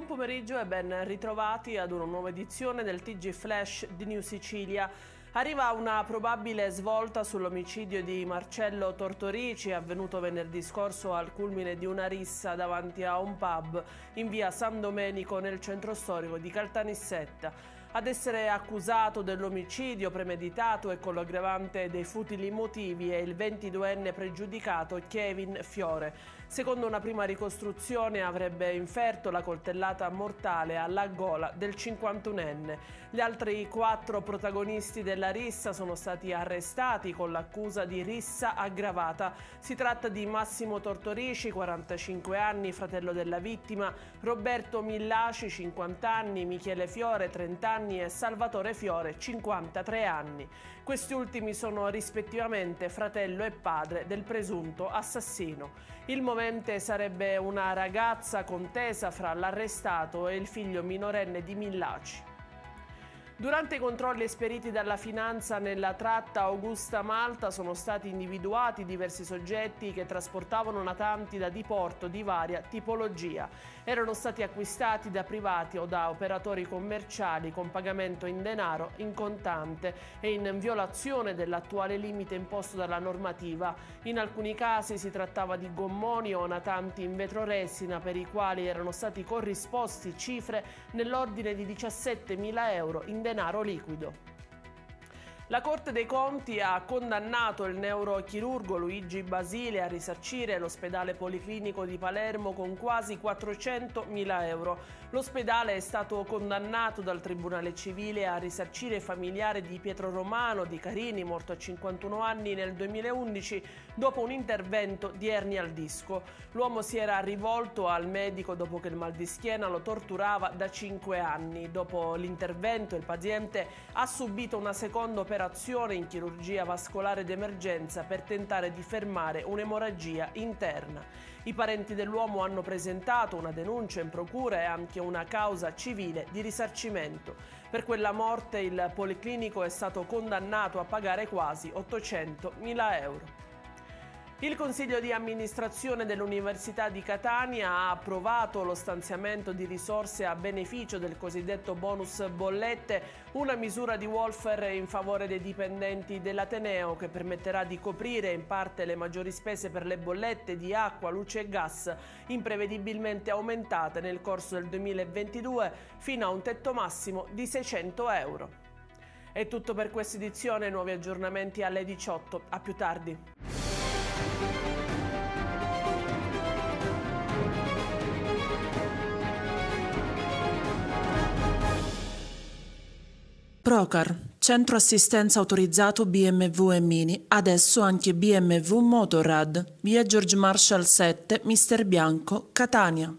Buon pomeriggio e ben ritrovati ad una nuova edizione del TG Flash di New Sicilia. Arriva una probabile svolta sull'omicidio di Marcello Tortorici, avvenuto venerdì scorso al culmine di una rissa davanti a un pub in via San Domenico nel centro storico di Caltanissetta. Ad essere accusato dell'omicidio premeditato e con l'aggravante dei futili motivi è il 22enne pregiudicato Kevin Fiore. Secondo una prima ricostruzione avrebbe inferto la coltellata mortale alla gola del 51enne. Gli altri 4 protagonisti della rissa sono stati arrestati con l'accusa di rissa aggravata. Si tratta di Massimo Tortorici, 45 anni, fratello della vittima, Roberto Millaci, 50 anni, Michele Fiore, 30 anni e Salvatore Fiore, 53 anni. Questi ultimi sono rispettivamente fratello e padre del presunto assassino. Il movente sarebbe una ragazza contesa fra l'arrestato e il figlio minorenne di Millaci. Durante i controlli esperiti dalla Finanza nella tratta Augusta-Malta sono stati individuati diversi soggetti che trasportavano natanti da diporto di varia tipologia. Erano stati acquistati da privati o da operatori commerciali con pagamento in denaro, in contante e in violazione dell'attuale limite imposto dalla normativa. In alcuni casi si trattava di gommoni o natanti in vetroresina per i quali erano stati corrisposti cifre nell'ordine di 17.000 euro in denaro liquido. La Corte dei Conti ha condannato il neurochirurgo Luigi Basile a risarcire l'ospedale policlinico di Palermo con quasi 400.000 euro. L'ospedale è stato condannato dal Tribunale Civile a risarcire i familiari di Pietro Romano di Carini, morto a 51 anni nel 2011 dopo un intervento di ernia al disco. L'uomo si era rivolto al medico dopo che il mal di schiena lo torturava da 5 anni. Dopo l'intervento il paziente ha subito una seconda operazione in chirurgia vascolare d'emergenza per tentare di fermare un'emorragia interna. I parenti dell'uomo hanno presentato una denuncia in procura e anche una causa civile di risarcimento. Per quella morte il policlinico è stato condannato a pagare quasi 800.000 euro. Il Consiglio di amministrazione dell'Università di Catania ha approvato lo stanziamento di risorse a beneficio del cosiddetto bonus bollette, una misura di welfare in favore dei dipendenti dell'Ateneo che permetterà di coprire in parte le maggiori spese per le bollette di acqua, luce e gas, imprevedibilmente aumentate nel corso del 2022 fino a un tetto massimo di 600 euro. È tutto per questa edizione, nuovi aggiornamenti alle 18. A più tardi. Procar, centro assistenza autorizzato BMW e Mini, adesso anche BMW Motorrad, via George Marshall 7, Mister Bianco, Catania.